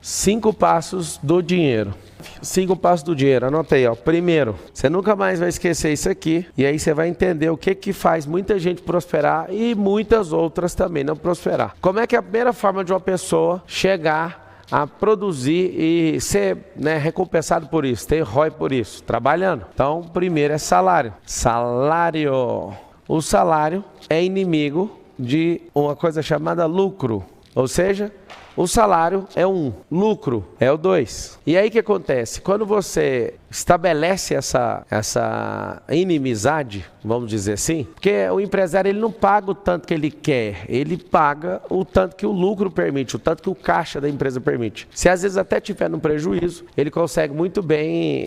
5 passos do dinheiro. 5 passos do dinheiro, anota aí, ó. Primeiro, você nunca mais vai esquecer isso aqui, e aí você vai entender o que faz muita gente prosperar e muitas outras também não prosperar. Como é que é a primeira forma de uma pessoa chegar a produzir e ser, recompensado por isso, ter ROI por isso? Trabalhando. Então, primeiro é salário. Salário. O salário é inimigo de uma coisa chamada lucro, ou seja, o salário é 1, lucro é o 2. E aí o que acontece? Quando você estabelece essa inimizade, vamos dizer assim, porque o empresário ele não paga o tanto que ele quer, ele paga o tanto que o lucro permite, o tanto que o caixa da empresa permite. Se às vezes até tiver no prejuízo, ele consegue muito bem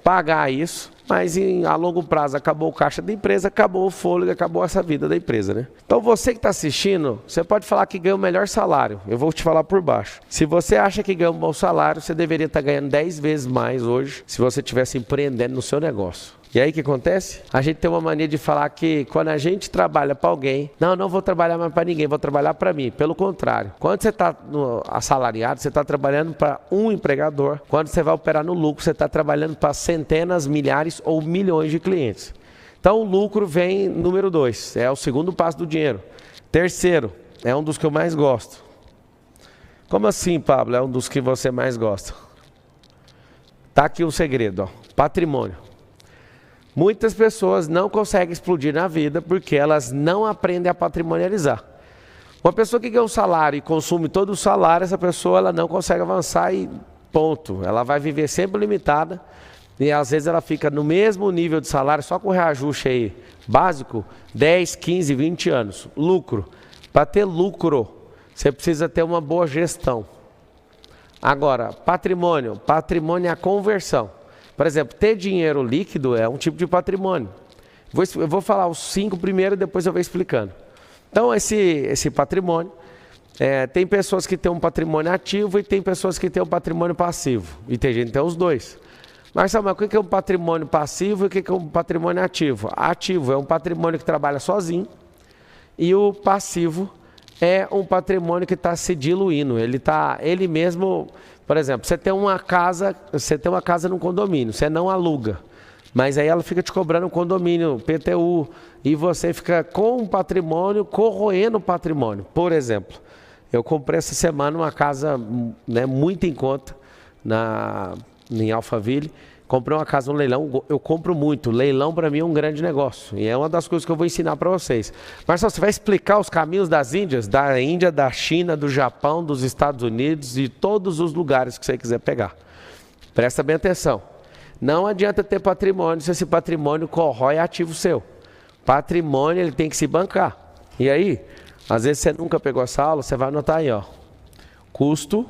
pagar isso, mas a longo prazo acabou o caixa da empresa, acabou o fôlego, acabou essa vida da empresa, né? Então você que está assistindo, você pode falar que ganha o melhor salário, eu vou te falar por baixo. Se você acha que ganha um bom salário, você deveria estar ganhando 10 vezes mais hoje, se você estivesse empreendendo no seu negócio. E aí o que acontece? A gente tem uma mania de falar que quando a gente trabalha para alguém, não vou trabalhar mais para ninguém, vou trabalhar para mim. Pelo contrário, quando você está assalariado, você está trabalhando para um empregador. Quando você vai operar no lucro, você está trabalhando para centenas, milhares ou milhões de clientes. Então o lucro vem número 2, é o segundo passo do dinheiro. Terceiro, é um dos que eu mais gosto. Como assim, Pablo? É um dos que você mais gosta? Tá aqui o segredo, ó. Patrimônio. Muitas pessoas não conseguem explodir na vida porque elas não aprendem a patrimonializar. Uma pessoa que ganha um salário e consome todo o salário, essa pessoa ela não consegue avançar e ponto. Ela vai viver sempre limitada e às vezes ela fica no mesmo nível de salário, só com o reajuste aí básico, 10, 15, 20 anos. Lucro. Para ter lucro, você precisa ter uma boa gestão. Agora, patrimônio. Patrimônio é a conversão. Por exemplo, ter dinheiro líquido é um tipo de patrimônio. Eu vou falar os 5 primeiro e depois eu vou explicando. Então, esse patrimônio, tem pessoas que têm um patrimônio ativo e tem pessoas que têm um patrimônio passivo. E tem gente que tem os dois. Mas o que é um patrimônio passivo e o que é um patrimônio ativo? Ativo é um patrimônio que trabalha sozinho e o passivo é um patrimônio que está se diluindo. Ele mesmo... Por exemplo, você tem uma casa num condomínio, você não aluga, mas aí ela fica te cobrando um condomínio, PTU, e você fica com um patrimônio, corroendo o patrimônio. Por exemplo, eu comprei essa semana uma casa muito em conta em Alphaville. Comprei uma casa no leilão, eu compro muito. Leilão para mim é um grande negócio. E é uma das coisas que eu vou ensinar para vocês. Marcelo, você vai explicar os caminhos das Índias? Da Índia, da China, do Japão, dos Estados Unidos e todos os lugares que você quiser pegar. Presta bem atenção. Não adianta ter patrimônio se esse patrimônio corrói ativo seu. Patrimônio ele tem que se bancar. E aí, às vezes você nunca pegou essa aula, você vai anotar aí, ó. Custo.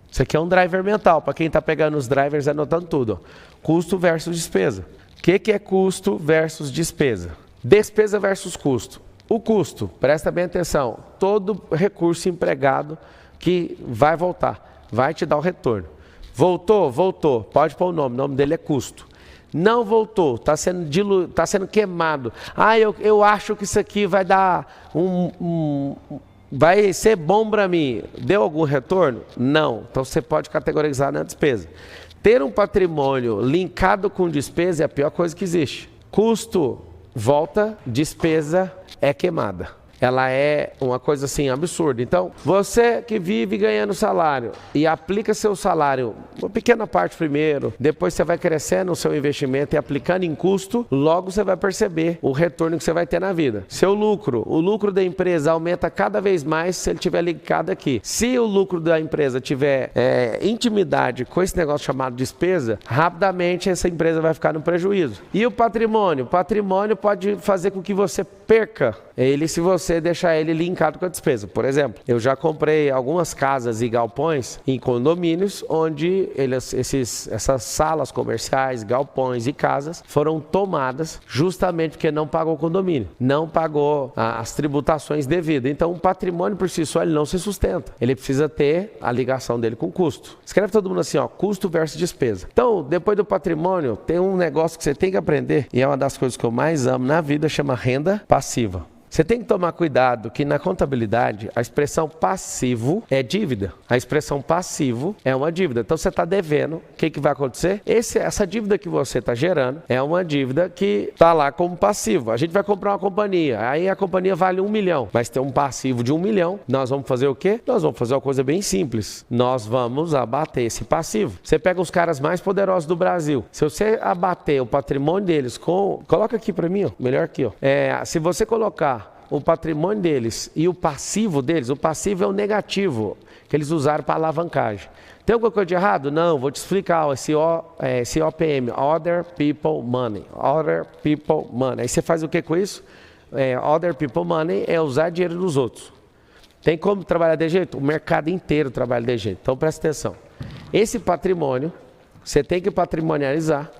Isso aqui é um driver mental, para quem está pegando os drivers anotando tudo. Ó. Custo versus despesa. O que é custo versus despesa? Despesa versus custo. O custo, presta bem atenção, todo recurso empregado que vai voltar, vai te dar o retorno. Voltou, pode pôr o nome dele é custo. Não voltou, está sendo queimado. Eu acho que isso aqui vai dar vai ser bom para mim. Deu algum retorno? Não. Então você pode categorizar na despesa. Ter um patrimônio linkado com despesa é a pior coisa que existe. Custo volta, despesa é queimada. Ela é uma coisa assim absurda. Então, você que vive ganhando salário e aplica seu salário, uma pequena parte primeiro, depois você vai crescendo o seu investimento e aplicando em custo, logo você vai perceber o retorno que você vai ter na vida. Seu lucro, o lucro da empresa aumenta cada vez mais se ele estiver ligado aqui. Se o lucro da empresa tiver intimidade com esse negócio chamado despesa, rapidamente essa empresa vai ficar no prejuízo. E o patrimônio? O patrimônio pode fazer com que você perca ele se você deixar ele linkado com a despesa. Por exemplo, eu já comprei algumas casas e galpões em condomínios onde essas salas comerciais, galpões e casas foram tomadas justamente porque não pagou o condomínio, não pagou as tributações devidas. Então o patrimônio por si só ele não se sustenta. Ele precisa ter a ligação dele com o custo. Escreve todo mundo assim, ó, custo versus despesa. Então, depois do patrimônio, tem um negócio que você tem que aprender e é uma das coisas que eu mais amo na vida, chama renda passiva. Você tem que tomar cuidado que na contabilidade a expressão passivo é dívida. A expressão passivo é uma dívida. Então você está devendo, o que vai acontecer? Essa dívida que você está gerando é uma dívida que está lá como passivo. A gente vai comprar uma companhia, aí a companhia vale 1 milhão, mas tem um passivo de 1 milhão. Nós vamos fazer o quê? Nós vamos fazer uma coisa bem simples. Nós vamos abater esse passivo. Você pega os caras mais poderosos do Brasil. Se você abater o patrimônio deles com... Coloca aqui para mim, ó. Melhor aqui, ó. Se você colocar o patrimônio deles e o passivo deles, o passivo é o negativo, que eles usaram para alavancagem. Tem alguma coisa de errado? Não, vou te explicar. Esse OPM, Other People Money. Other People Money. Aí você faz o que com isso? Other People Money é usar dinheiro dos outros. Tem como trabalhar de jeito? O mercado inteiro trabalha de jeito. Então presta atenção. Esse patrimônio, você tem que patrimonializar.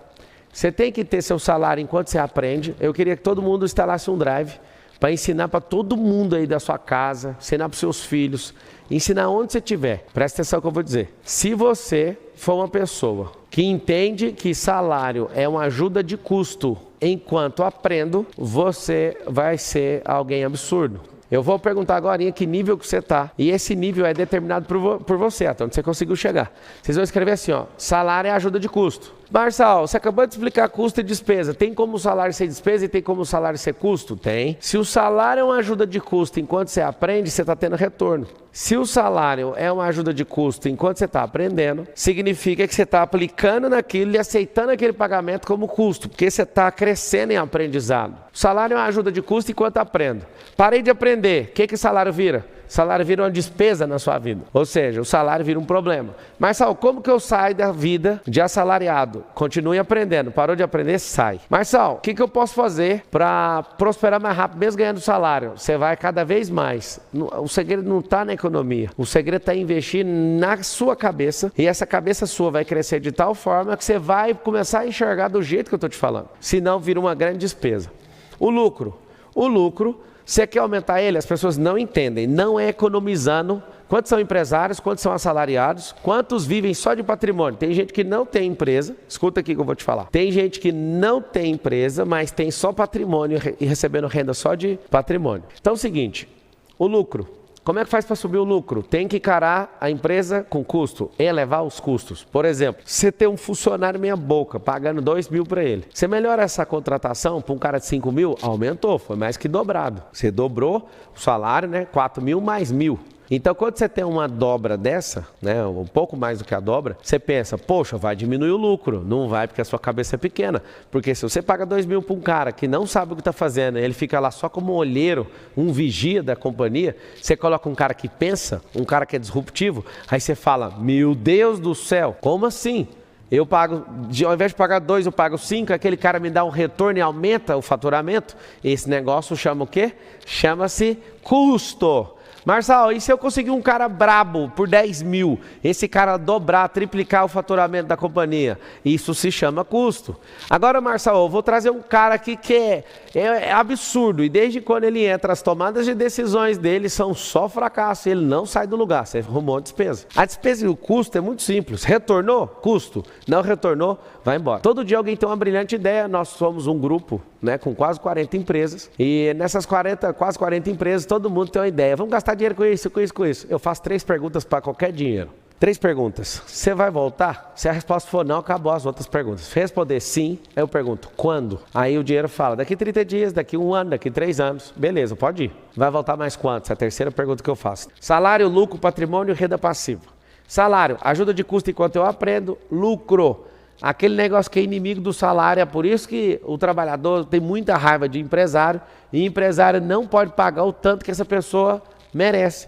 Você tem que ter seu salário enquanto você aprende. Eu queria que todo mundo instalasse um drive para ensinar para todo mundo aí da sua casa, ensinar para os seus filhos, ensinar onde você estiver. Presta atenção no que eu vou dizer. Se você for uma pessoa que entende que salário é uma ajuda de custo enquanto aprendo, você vai ser alguém absurdo. Eu vou perguntar agora em que nível que você está. E esse nível é determinado por você, até onde você conseguiu chegar. Vocês vão escrever assim, ó, salário é ajuda de custo. Marçal, você acabou de explicar custo e despesa. Tem como o salário ser despesa e tem como o salário ser custo? Tem. Se o salário é uma ajuda de custo enquanto você aprende, você está tendo retorno. Se o salário é uma ajuda de custo enquanto você está aprendendo, significa que você está aplicando naquilo e aceitando aquele pagamento como custo, porque você está crescendo em aprendizado. O salário é uma ajuda de custo enquanto aprendo. Parei de aprender, o que o salário vira? O salário vira uma despesa na sua vida. Ou seja, o salário vira um problema. Marçal, como que eu saio da vida de assalariado? Continue aprendendo. Parou de aprender, sai. Marçal, o que eu posso fazer para prosperar mais rápido, mesmo ganhando salário? Você vai cada vez mais. O segredo não está na economia. O segredo está em investir na sua cabeça. E essa cabeça sua vai crescer de tal forma que você vai começar a enxergar do jeito que eu estou te falando. Senão vira uma grande despesa. O lucro, você quer aumentar ele? As pessoas não entendem, não é economizando. Quantos são empresários, quantos são assalariados, quantos vivem só de patrimônio? Tem gente que não tem empresa, escuta aqui que eu vou te falar. Tem gente que não tem empresa, mas tem só patrimônio e recebendo renda só de patrimônio. Então é o seguinte, o lucro. Como é que faz para subir o lucro? Tem que encarar a empresa com custo, elevar os custos. Por exemplo, você tem um funcionário meia boca, pagando 2 mil para ele. Você melhora essa contratação para um cara de 5 mil? Aumentou, foi mais que dobrado. Você dobrou o salário, né? 4 mil mais 1.000. Então, quando você tem uma dobra dessa, né, um pouco mais do que a dobra, você pensa, poxa, vai diminuir o lucro. Não vai, porque a sua cabeça é pequena. Porque se você paga 2 mil para um cara que não sabe o que está fazendo, ele fica lá só como um olheiro, um vigia da companhia, você coloca um cara que pensa, um cara que é disruptivo, aí você fala, meu Deus do céu, como assim? Eu pago, ao invés de pagar 2, eu pago 5, aquele cara me dá um retorno e aumenta o faturamento. Esse negócio chama o quê? Chama-se custo. Marçal, e se eu conseguir um cara brabo por 10 mil, esse cara dobrar, triplicar o faturamento da companhia? Isso se chama custo. Agora, Marçal, eu vou trazer um cara aqui que é absurdo, e desde quando ele entra, as tomadas de decisões dele são só fracasso, ele não sai do lugar, você arrumou a despesa. A despesa e o custo é muito simples, retornou? Custo. Não retornou? Vai embora. Todo dia alguém tem uma brilhante ideia, nós somos um grupo, né, com quase 40 empresas, e nessas quase 40 empresas, todo mundo tem uma ideia, vamos gastar dinheiro com isso, com isso, com isso. Eu faço 3 perguntas para qualquer dinheiro. 3 perguntas. Você vai voltar? Se a resposta for não, acabou as outras perguntas. Se responder sim, eu pergunto, quando? Aí o dinheiro fala, daqui 30 dias, daqui 1 ano, daqui 3 anos. Beleza, pode ir. Vai voltar mais quanto? Essa é a terceira pergunta que eu faço. Salário, lucro, patrimônio e renda passiva. Salário, ajuda de custo enquanto eu aprendo. Lucro, aquele negócio que é inimigo do salário. É por isso que o trabalhador tem muita raiva de empresário. E empresário não pode pagar o tanto que essa pessoa merece.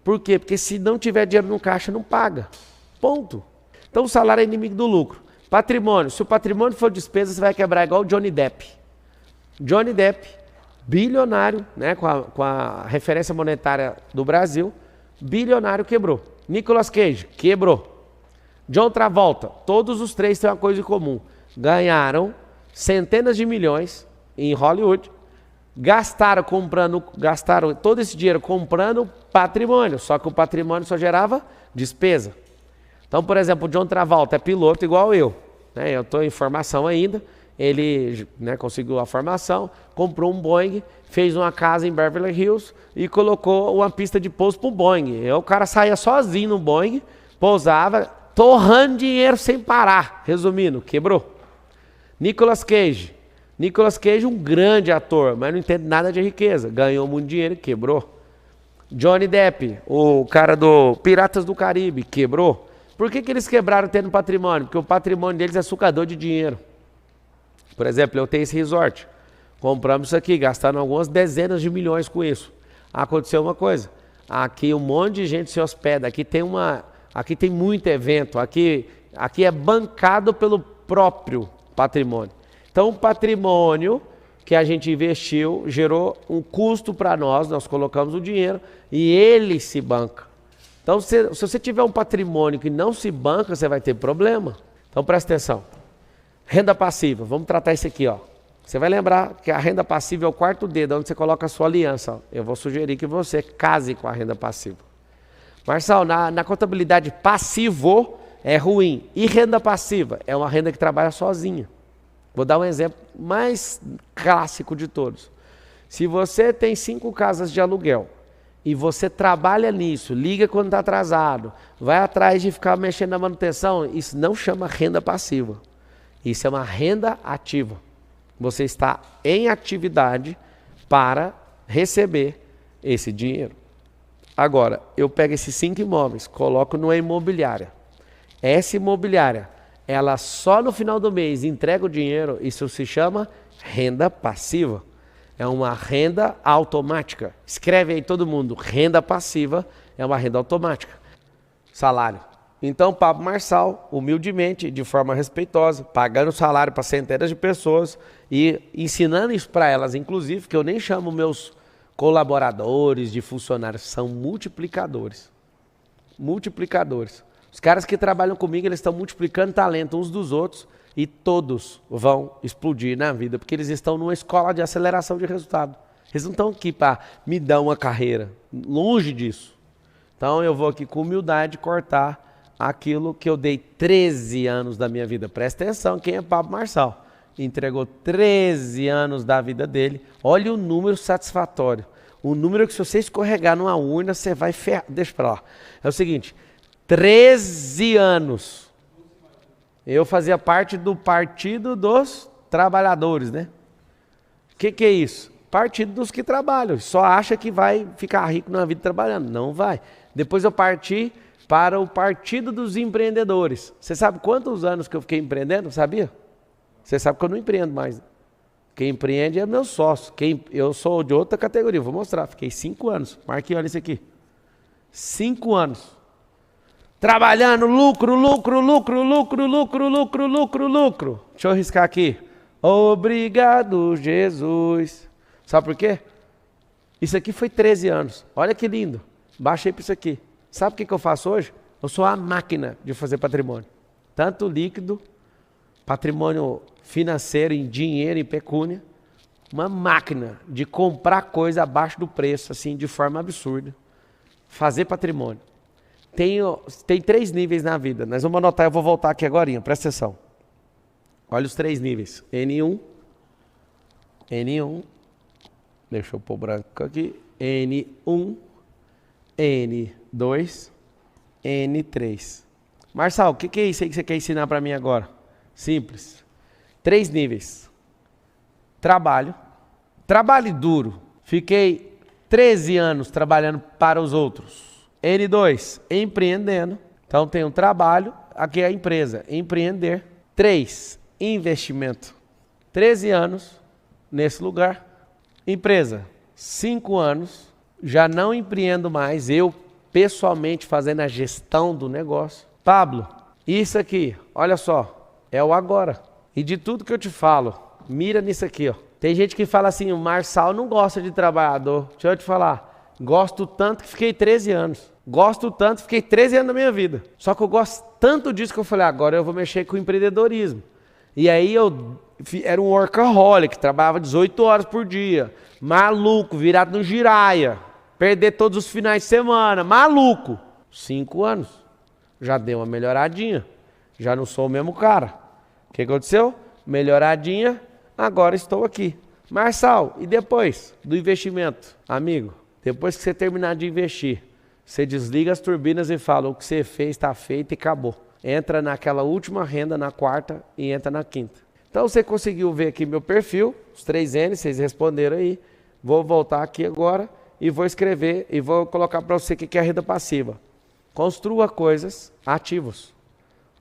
Por quê? Porque se não tiver dinheiro no caixa, não paga. Ponto. Então o salário é inimigo do lucro. Patrimônio. Se o patrimônio for despesa, você vai quebrar igual o Johnny Depp. Johnny Depp, bilionário, né, com a referência monetária do Brasil, bilionário, quebrou. Nicolas Cage, quebrou. John Travolta, todos os 3 têm uma coisa em comum. Ganharam centenas de milhões em Hollywood. Gastaram todo esse dinheiro comprando patrimônio, só que o patrimônio só gerava despesa. Então, por exemplo, o John Travolta é piloto igual eu, né? Eu estou em formação ainda, Ele, né, conseguiu a formação, comprou um Boeing, fez uma casa em Beverly Hills e colocou uma pista de pouso para o Boeing. E o cara saía sozinho no Boeing, pousava, torrando dinheiro sem parar. Resumindo, quebrou. Nicolas Cage. Nicolas Cage, um grande ator, mas não entende nada de riqueza. Ganhou muito dinheiro e quebrou. Johnny Depp, o cara do Piratas do Caribe, quebrou. Por que eles quebraram tendo patrimônio? Porque o patrimônio deles é sucador de dinheiro. Por exemplo, eu tenho esse resort. Compramos isso aqui, gastando algumas dezenas de milhões com isso. Aconteceu uma coisa. Aqui um monte de gente se hospeda. Aqui tem muito evento. Aqui é bancado pelo próprio patrimônio. Então, o patrimônio que a gente investiu gerou um custo para nós colocamos o dinheiro e ele se banca. Então, se você tiver um patrimônio que não se banca, você vai ter problema. Então, presta atenção. Renda passiva, vamos tratar isso aqui, ó. Você vai lembrar que a renda passiva é o quarto dedo, onde você coloca a sua aliança. Ó. Eu vou sugerir que você case com a renda passiva. Marçal, na contabilidade passivo é ruim. E renda passiva? É uma renda que trabalha sozinha. Vou dar um exemplo mais clássico de todos. Se você tem 5 casas de aluguel e você trabalha nisso, liga quando está atrasado, vai atrás de ficar mexendo na manutenção, isso não chama renda passiva. Isso é uma renda ativa. Você está em atividade para receber esse dinheiro. Agora, eu pego esses 5 imóveis, coloco numa imobiliária. Essa imobiliária, ela só no final do mês entrega o dinheiro, isso se chama renda passiva. É uma renda automática. Escreve aí todo mundo, renda passiva é uma renda automática. Salário. Então, Pablo Marçal, humildemente, de forma respeitosa, pagando salário para centenas de pessoas e ensinando isso para elas, inclusive, que eu nem chamo meus colaboradores de funcionários, são multiplicadores. Multiplicadores. Os caras que trabalham comigo, eles estão multiplicando talento uns dos outros e todos vão explodir na vida, porque eles estão numa escola de aceleração de resultado. Eles não estão aqui para me dar uma carreira, longe disso. Então eu vou aqui com humildade cortar aquilo que eu dei 13 anos da minha vida. Presta atenção, quem é Pablo Marçal? Entregou 13 anos da vida dele. Olha o número satisfatório. O número que se você escorregar numa urna, você vai ferrar. Deixa pra lá. É o seguinte, 13 anos. Eu fazia parte do Partido dos Trabalhadores, né? O que é isso? Partido dos que trabalham. Só acha que vai ficar rico na vida trabalhando. Não vai. Depois eu parti para o Partido dos Empreendedores. Você sabe quantos anos que eu fiquei empreendendo? Sabia? Você sabe que eu não empreendo mais. Quem empreende é meu sócio. Eu sou de outra categoria. Vou mostrar. Fiquei 5 anos. Marquei, olha isso aqui. 5 anos. Trabalhando, lucro. Deixa eu riscar aqui. Obrigado, Jesus. Sabe por quê? Isso aqui foi 13 anos. Olha que lindo. Baixei para isso aqui. Sabe o que eu faço hoje? Eu sou a máquina de fazer patrimônio. Tanto líquido, patrimônio financeiro, em dinheiro, em pecúnia. Uma máquina de comprar coisa abaixo do preço, assim, de forma absurda. Fazer patrimônio. Tem 3 níveis na vida. Nós vamos anotar, eu vou voltar aqui agora, presta atenção. Olha os 3 níveis. N1. Deixa eu pôr branco aqui. N1. N2, N3. Marçal, o que é isso aí que você quer ensinar para mim agora? Simples. 3 níveis. Trabalho duro. Fiquei 13 anos trabalhando para os outros. N2, empreendendo. Então tem um trabalho, aqui é a empresa, empreender. 3, investimento. 13 anos nesse lugar. Empresa, 5 anos. Já não empreendo mais, eu pessoalmente fazendo a gestão do negócio. Pablo, isso aqui, olha só, é o agora. E de tudo que eu te falo, mira nisso aqui, ó. Tem gente que fala assim, o Marçal não gosta de trabalhador. Deixa eu te falar, gosto tanto que fiquei 13 anos. Gosto tanto, fiquei 13 anos da minha vida. Só que eu gosto tanto disso que eu falei, agora eu vou mexer com o empreendedorismo. E aí eu era um workaholic, trabalhava 18 horas por dia. Maluco, virado no giraia. Perder todos os finais de semana. Maluco. 5 anos. Já deu uma melhoradinha. Já não sou o mesmo cara. O que aconteceu? melhoradinha, agora estou aqui. Marçal, e depois do investimento? Amigo, depois que você terminar de investir, você desliga as turbinas e fala, o que você fez está feito e acabou. Entra naquela última renda na quarta e entra na quinta. Então você conseguiu ver aqui meu perfil, os 3 N, vocês responderam aí. Vou voltar aqui agora e vou escrever e vou colocar para você o que é renda passiva. Construa coisas, ativos,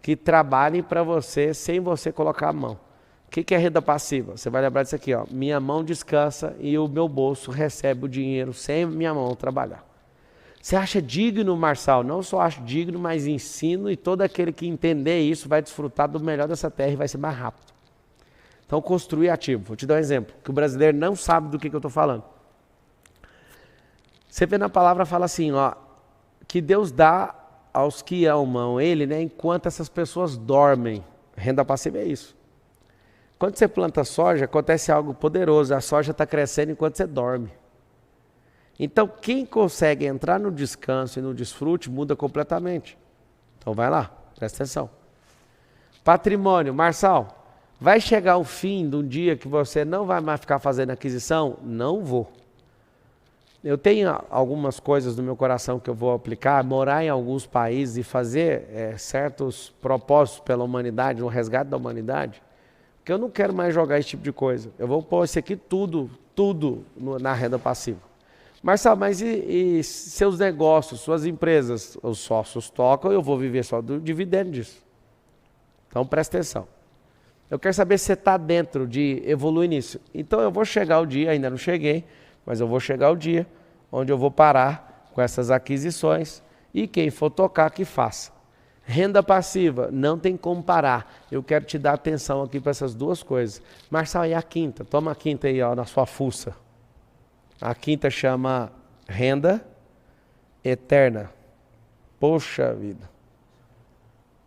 que trabalhem para você sem você colocar a mão. O que é renda passiva? Você vai lembrar disso aqui, ó. Minha mão descansa e o meu bolso recebe o dinheiro sem minha mão trabalhar. Você acha digno, Marçal? Não só acho digno, mas ensino, e todo aquele que entender isso vai desfrutar do melhor dessa terra e vai ser mais rápido. Então, construir ativo. Vou te dar um exemplo, que o brasileiro não sabe do que eu estou falando. Você vê na palavra, fala assim, ó, que Deus dá aos que amam Ele, né, enquanto essas pessoas dormem. Renda passiva é isso. Quando você planta soja, acontece algo poderoso. A soja está crescendo enquanto você dorme. Então, quem consegue entrar no descanso e no desfrute, muda completamente. Então, vai lá, presta atenção. Patrimônio, Marçal, vai chegar o fim de um dia que você não vai mais ficar fazendo aquisição? Não vou. Eu tenho algumas coisas no meu coração que eu vou aplicar, morar em alguns países e fazer certos propósitos pela humanidade, no resgate da humanidade, porque eu não quero mais jogar esse tipo de coisa. Eu vou pôr isso aqui tudo na renda passiva. Marçal, mas e seus negócios, suas empresas, os sócios tocam, eu vou viver só do dividendo disso. Então presta atenção. Eu quero saber se você está dentro de evoluir nisso. Então eu vou chegar o dia, ainda não cheguei, mas eu vou chegar o dia onde eu vou parar com essas aquisições e quem for tocar que faça. Renda passiva, não tem como parar. Eu quero te dar atenção aqui para essas duas coisas. Marçal, e a quinta? Toma a quinta aí, ó, na sua fuça. A quinta chama renda eterna. Poxa vida.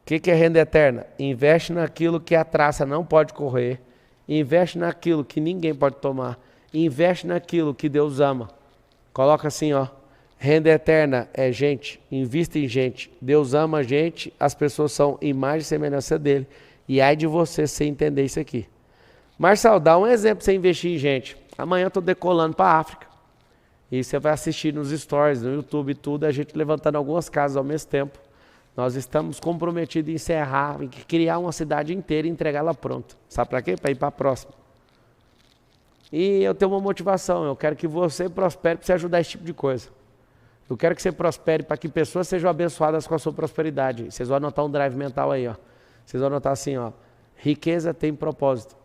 O que é renda eterna? Investe naquilo que a traça não pode correr. Investe naquilo que ninguém pode tomar. Investe naquilo que Deus ama. Coloca assim, ó. Renda eterna é gente. Invista em gente. Deus ama a gente. As pessoas são imagem e semelhança dele. E ai de você sem entender isso aqui. Marçal, dá um exemplo para você investir em gente. Amanhã eu estou decolando para a África. E você vai assistir nos stories, no YouTube e tudo, a gente levantando algumas casas ao mesmo tempo. Nós estamos comprometidos em encerrar, em criar uma cidade inteira e entregá-la pronta. Sabe para quê? Para ir para a próxima. E eu tenho uma motivação, eu quero que você prospere para você ajudar esse tipo de coisa. Eu quero que você prospere para que pessoas sejam abençoadas com a sua prosperidade. Vocês vão anotar um drive mental aí, ó. Vocês vão anotar assim, ó. Riqueza tem propósito.